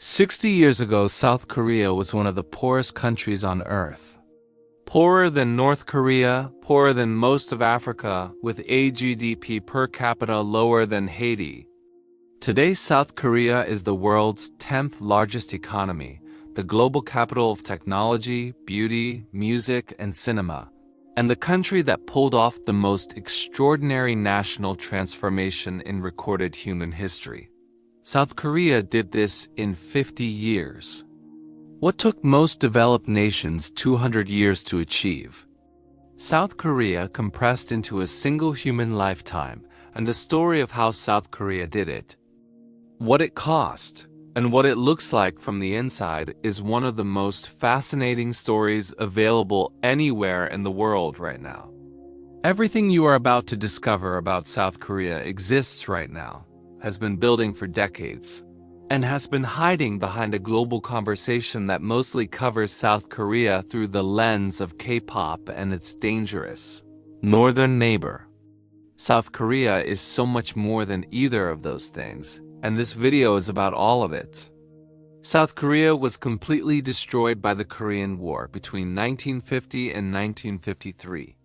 60 years ago, South Korea was one of the poorest countries on Earth. Poorer than North Korea, poorer than most of Africa, with a GDP per capita lower than Haiti. Today, South Korea is the world's 10th largest economy, the global capital of technology, beauty, music, and cinema, and the country that pulled off the most extraordinary national transformation in recorded human history. South Korea did this in 50 years. What took most developed nations 200 years to achieve? South Korea compressed into a single human lifetime, and the story of how South Korea did it, what it cost, and what it looks like from the inside is one of the most fascinating stories available anywhere in the world right now. Everything you are about to discover about South Korea exists right now, has been building for decades, and has been hiding behind a global conversation that mostly covers South Korea through the lens of K-pop and its dangerous northern neighbor. South Korea is so much more than either of those things, and this video is about all of it. South Korea was completely destroyed by the Korean War between 1950 and 1953.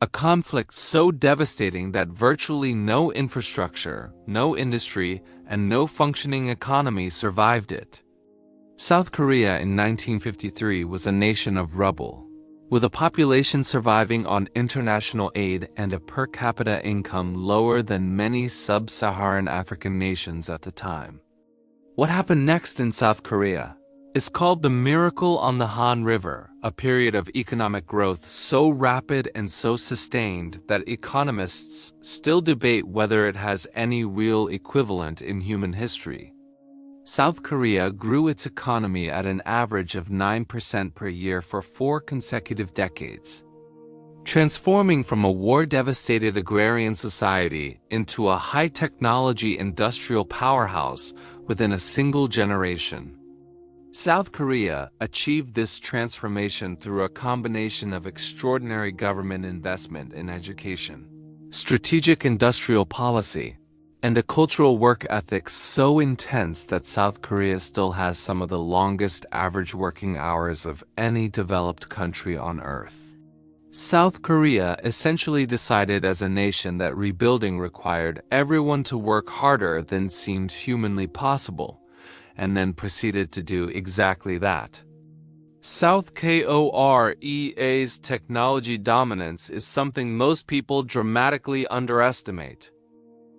A conflict so devastating that virtually no infrastructure, no industry, and no functioning economy survived it. South Korea in 1953 was a nation of rubble, with a population surviving on international aid and a per capita income lower than many sub-Saharan African nations at the time. What happened next in South Korea is called the Miracle on the Han River, a period of economic growth so rapid and so sustained that economists still debate whether it has any real equivalent in human history. South Korea grew its economy at an average of 9% per year for 4 consecutive decades, transforming from a war-devastated agrarian society into a high-technology industrial powerhouse within a single generation. South Korea achieved this transformation through a combination of extraordinary government investment in education, strategic industrial policy, and a cultural work ethic so intense that South Korea still has some of the longest average working hours of any developed country on Earth. South Korea essentially decided as a nation that rebuilding required everyone to work harder than seemed humanly possible, and then proceeded to do exactly that. South Korea's technology dominance is something most people dramatically underestimate.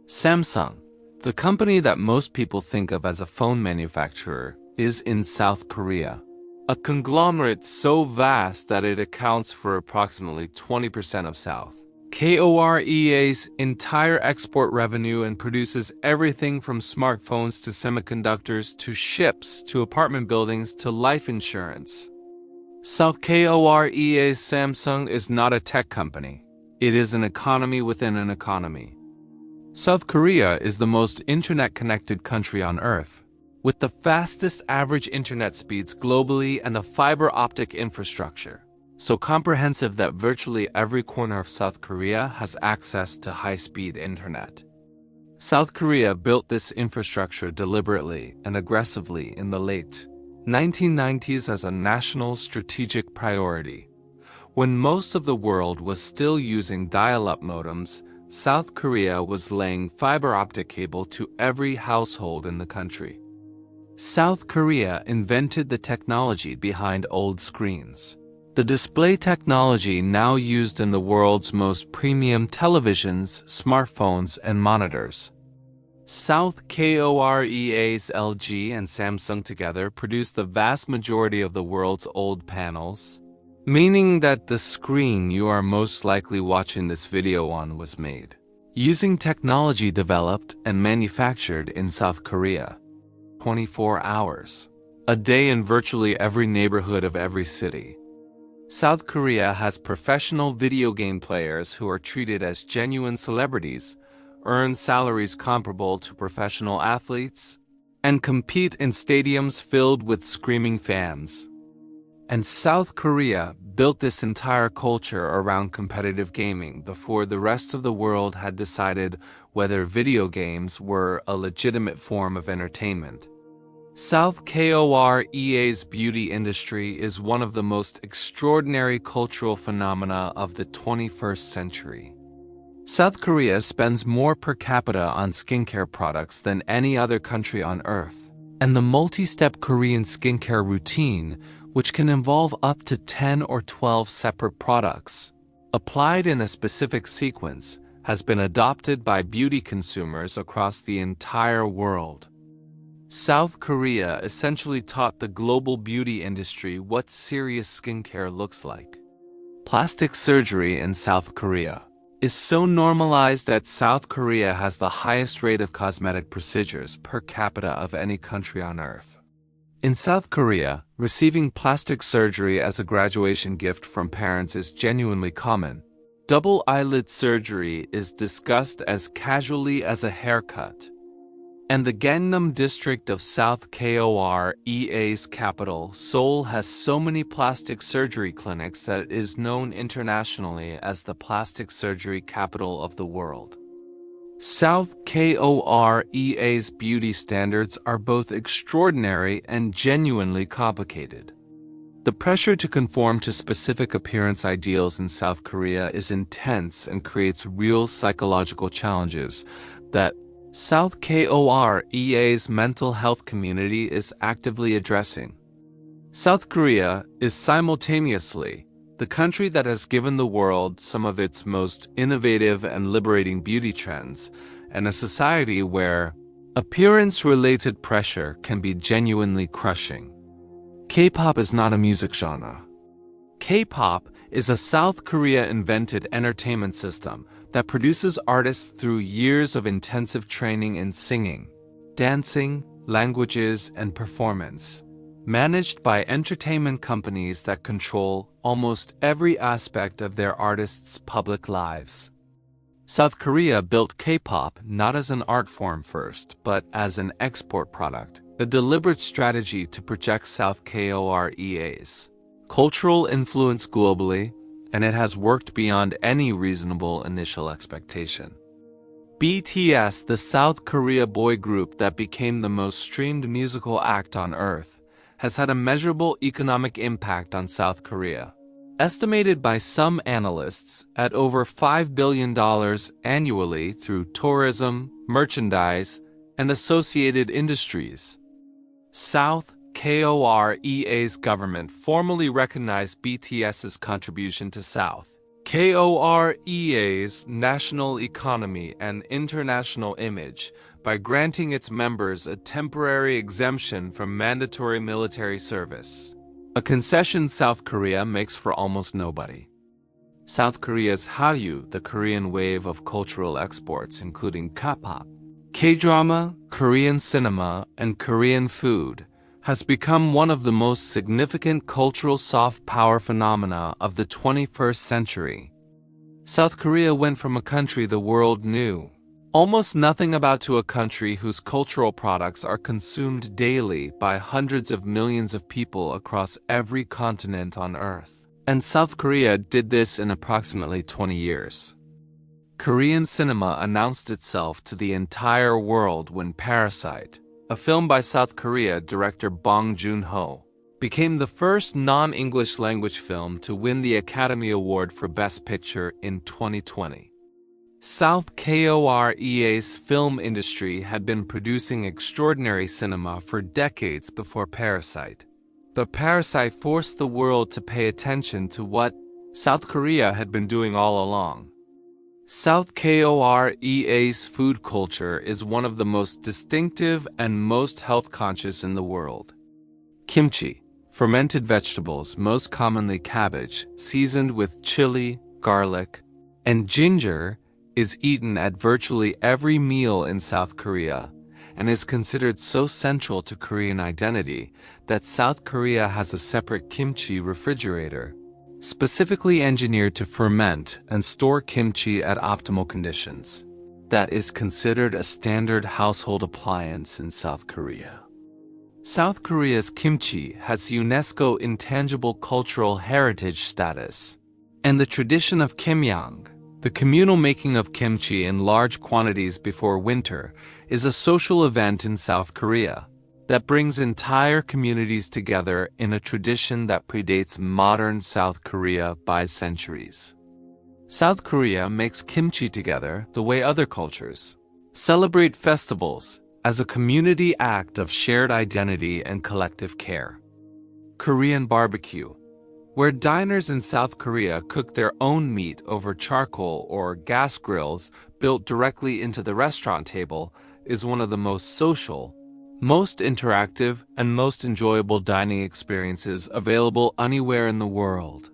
Samsung, the company that most people think of as a phone manufacturer, is in South Korea, a conglomerate so vast that it accounts for approximately 20% of South Korea's entire export revenue and produces everything from smartphones to semiconductors to ships to apartment buildings to life insurance. South Korea's Samsung is not a tech company. It is an economy within an economy. South Korea is the most internet-connected country on Earth, with the fastest average internet speeds globally and a fiber optic infrastructure so comprehensive that virtually every corner of South Korea has access to high-speed internet. South Korea built this infrastructure deliberately and aggressively in the late 1990s as a national strategic priority. When most of the world was still using dial-up modems, South Korea was laying fiber optic cable to every household in the country. South Korea invented the technology behind old screens, the display technology now used in the world's most premium televisions, smartphones, and monitors. South Korea's LG and Samsung together produce the vast majority of the world's old panels, meaning that the screen you are most likely watching this video on was made using technology developed and manufactured in South Korea. 24 hours a day in virtually every neighborhood of every city. South Korea has professional video game players who are treated as genuine celebrities, earn salaries comparable to professional athletes, and compete in stadiums filled with screaming fans. And South Korea built this entire culture around competitive gaming before the rest of the world had decided whether video games were a legitimate form of entertainment. South Korea's beauty industry is one of the most extraordinary cultural phenomena of the 21st century. South Korea spends more per capita on skincare products than any other country on Earth, and the multi-step Korean skincare routine, which can involve up to 10 or 12 separate products, applied in a specific sequence, has been adopted by beauty consumers across the entire world. South Korea essentially taught the global beauty industry what serious skincare looks like. Plastic surgery in South Korea is so normalized that South Korea has the highest rate of cosmetic procedures per capita of any country on Earth. In South Korea, receiving plastic surgery as a graduation gift from parents is genuinely common. Double eyelid surgery is discussed as casually as a haircut. And the Gangnam district of South Korea's capital, Seoul, has so many plastic surgery clinics that it is known internationally as the plastic surgery capital of the world. South Korea's beauty standards are both extraordinary and genuinely complicated. The pressure to conform to specific appearance ideals in South Korea is intense and creates real psychological challenges that South Korea's mental health community is actively addressing. South Korea is simultaneously the country that has given the world some of its most innovative and liberating beauty trends, and a society where appearance-related pressure can be genuinely crushing. K-pop is not a music genre. K-pop is a South Korea-invented entertainment system that produces artists through years of intensive training in singing, dancing, languages, and performance, managed by entertainment companies that control almost every aspect of their artists' public lives. South Korea built K-pop not as an art form first, but as an export product, a deliberate strategy to project South Korea's cultural influence globally, and it has worked beyond any reasonable initial expectation. BTS, the South Korea boy group that became the most streamed musical act on Earth, has had a measurable economic impact on South Korea, estimated by some analysts at over $5 billion annually through tourism, merchandise, and associated industries. South Korea's government formally recognized BTS's contribution to South Korea's national economy and international image by granting its members a temporary exemption from mandatory military service, a concession South Korea makes for almost nobody. South Korea's Hallyu, the Korean wave of cultural exports including Kpop, K-drama, Korean cinema, and Korean food, has become one of the most significant cultural soft power phenomena of the 21st century. South Korea went from a country the world knew almost nothing about to a country whose cultural products are consumed daily by hundreds of millions of people across every continent on Earth. And South Korea did this in approximately 20 years. Korean cinema announced itself to the entire world when Parasite, a film by South Korea director Bong Joon-ho, became the first non-English language film to win the Academy Award for Best Picture in 2020. South Korea's film industry had been producing extraordinary cinema for decades before Parasite. But Parasite forced the world to pay attention to what South Korea had been doing all along. South Korea's food culture is one of the most distinctive and most health-conscious in the world. Kimchi, fermented vegetables, most commonly cabbage, seasoned with chili, garlic, and ginger, is eaten at virtually every meal in South Korea and is considered so central to Korean identity that South Korea has a separate kimchi refrigerator, specifically engineered to ferment and store kimchi at optimal conditions. That is considered a standard household appliance in South Korea. South Korea's kimchi has UNESCO Intangible Cultural Heritage status, and the tradition of kimyang, the communal making of kimchi in large quantities before winter, is a social event in South Korea. that brings entire communities together in a tradition that predates modern South Korea by centuries. South Korea makes kimchi together the way other cultures celebrate festivals as a community act of shared identity and collective care. Korean barbecue, where diners in South Korea cook their own meat over charcoal or gas grills built directly into the restaurant table, is one of the most social, most interactive, and most enjoyable dining experiences available anywhere in the world.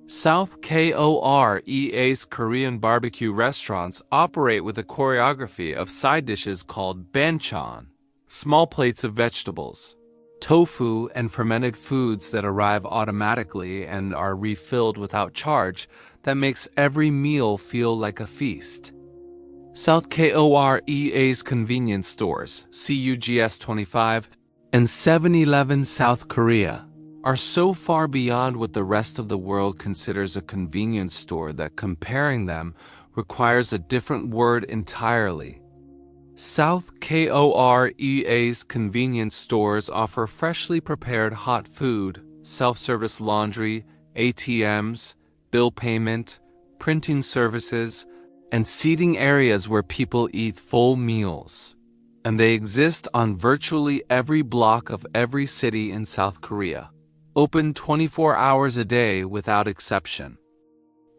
South Korea's Korean barbecue restaurants operate with a choreography of side dishes called banchan, small plates of vegetables, tofu, and fermented foods that arrive automatically and are refilled without charge that makes every meal feel like a feast. South Korea's convenience stores, CUGS 25, and 7-Eleven South Korea are so far beyond what the rest of the world considers a convenience store that comparing them requires a different word entirely. South Korea's convenience stores offer freshly prepared hot food, self-service laundry, ATMs, bill payment, printing services, and seating areas where people eat full meals. And they exist on virtually every block of every city in South Korea, open 24 hours a day without exception.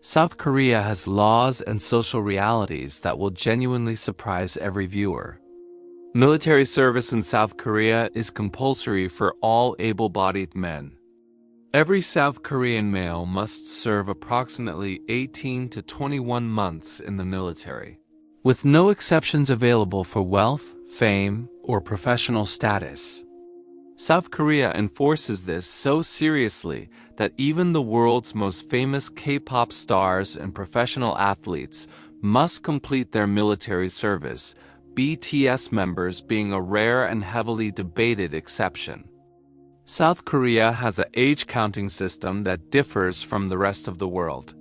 South Korea has laws and social realities that will genuinely surprise every viewer. Military service in South Korea is compulsory for all able-bodied men. Every South Korean male must serve approximately 18 to 21 months in the military, with no exceptions available for wealth, fame, or professional status. South Korea enforces this so seriously that even the world's most famous K-pop stars and professional athletes must complete their military service, BTS members being a rare and heavily debated exception. South Korea has an age counting system that differs from the rest of the world.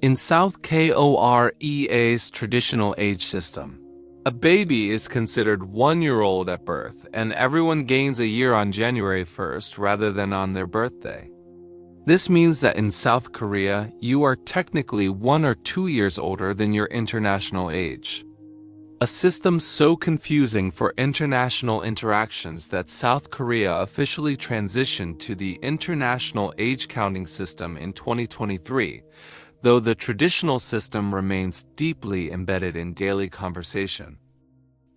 In South Korea's traditional age system, a baby is considered 1-year-old at birth, and everyone gains a year on January 1st rather than on their birthday. This means that in South Korea, you are technically 1 or 2 years older than your international age. A system so confusing for international interactions that South Korea officially transitioned to the International Age Counting System in 2023, though the traditional system remains deeply embedded in daily conversation.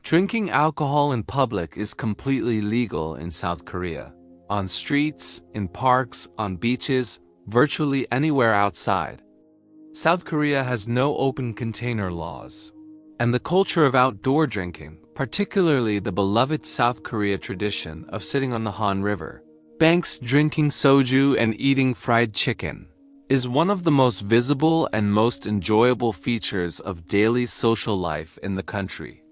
Drinking alcohol in public is completely legal in South Korea, on streets, in parks, on beaches, virtually anywhere outside. South Korea has no open container laws, and the culture of outdoor drinking, particularly the beloved South Korea tradition of sitting on the Han River banks drinking soju and eating fried chicken, is one of the most visible and most enjoyable features of daily social life in the country.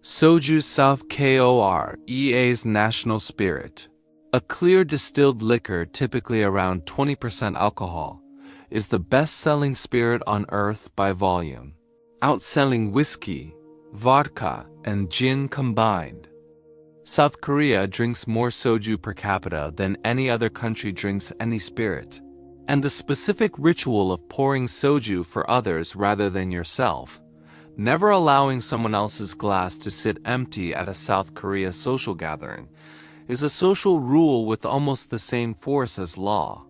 Soju, South Korea's national spirit, a clear distilled liquor typically around 20% alcohol, is the best-selling spirit on earth by volume, outselling whiskey, vodka, and gin combined. South Korea drinks more soju per capita than any other country drinks any spirit, and the specific ritual of pouring soju for others rather than yourself, never allowing someone else's glass to sit empty at a South Korea social gathering, is a social rule with almost the same force as law.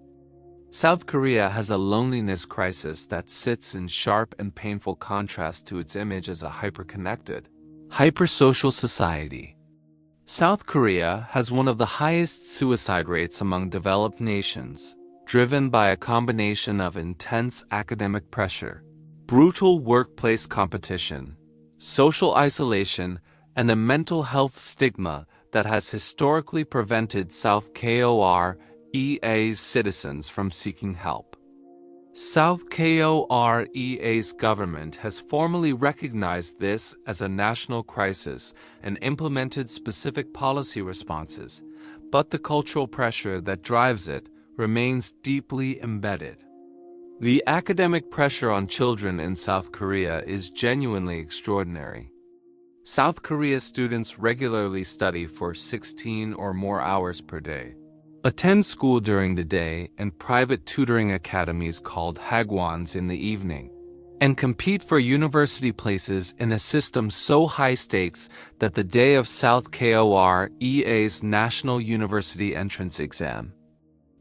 South Korea has a loneliness crisis that sits in sharp and painful contrast to its image as a hyper-connected, hyper-social society. South Korea has one of the highest suicide rates among developed nations, driven by a combination of intense academic pressure, brutal workplace competition, social isolation, and a mental health stigma that has historically prevented South Korea's citizens from seeking help. South Korea's government has formally recognized this as a national crisis and implemented specific policy responses, but the cultural pressure that drives it remains deeply embedded. The academic pressure on children in South Korea is genuinely extraordinary. South Korea students regularly study for 16 or more hours per day, attend school during the day and private tutoring academies called hagwons in the evening, and compete for university places in a system so high stakes that the day of South Korea's National University Entrance Exam,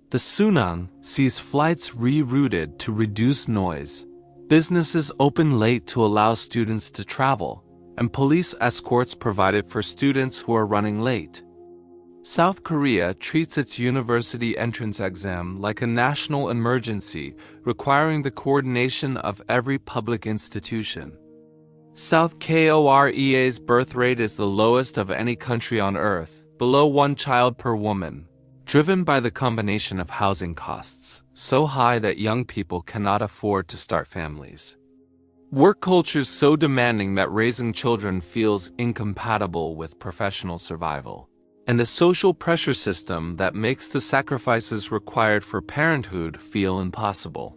the Sunan, sees flights rerouted to reduce noise, businesses open late to allow students to travel, and police escorts provided for students who are running late. South Korea treats its university entrance exam like a national emergency, requiring the coordination of every public institution. South Korea's birth rate is the lowest of any country on earth, below 1 child per woman, driven by the combination of housing costs, so high that young people cannot afford to start families. Work cultures so demanding that raising children feels incompatible with professional survival, and a social pressure system that makes the sacrifices required for parenthood feel impossible.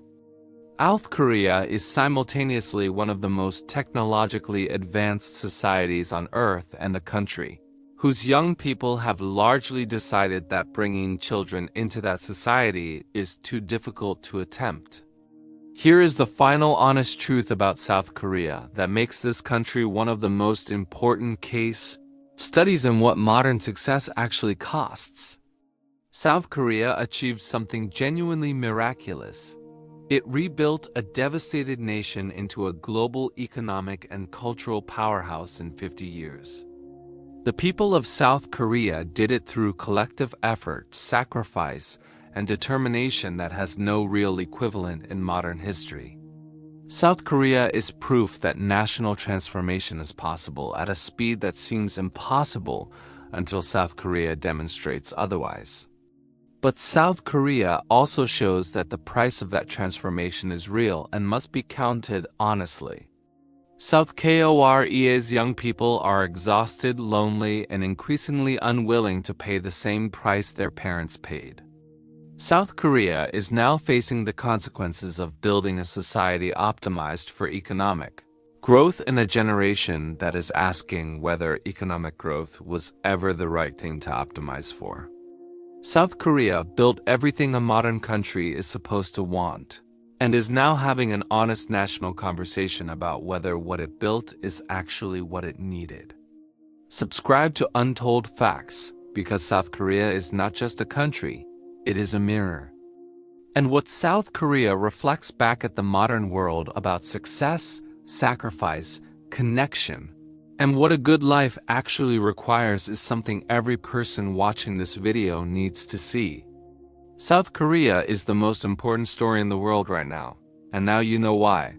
South Korea is simultaneously one of the most technologically advanced societies on Earth and a country whose young people have largely decided that bringing children into that society is too difficult to attempt. Here is the final honest truth about South Korea that makes this country one of the most important case studies in what modern success actually costs. South Korea achieved something genuinely miraculous. It rebuilt a devastated nation into a global economic and cultural powerhouse in 50 years. The people of South Korea did it through collective effort, sacrifice, and determination that has no real equivalent in modern history. South Korea is proof that national transformation is possible at a speed that seems impossible until South Korea demonstrates otherwise. But South Korea also shows that the price of that transformation is real and must be counted honestly. South Korea's young people are exhausted, lonely, and increasingly unwilling to pay the same price their parents paid. South Korea is now facing the consequences of building a society optimized for economic growth in a generation that is asking whether economic growth was ever the right thing to optimize for. South Korea built everything a modern country is supposed to want, and is now having an honest national conversation about whether what it built is actually what it needed. Subscribe to Untold Facts, because South Korea is not just a country, it is a mirror. And what South Korea reflects back at the modern world about success, sacrifice, connection, and what a good life actually requires is something every person watching this video needs to see. South Korea is the most important story in the world right now, and now you know why.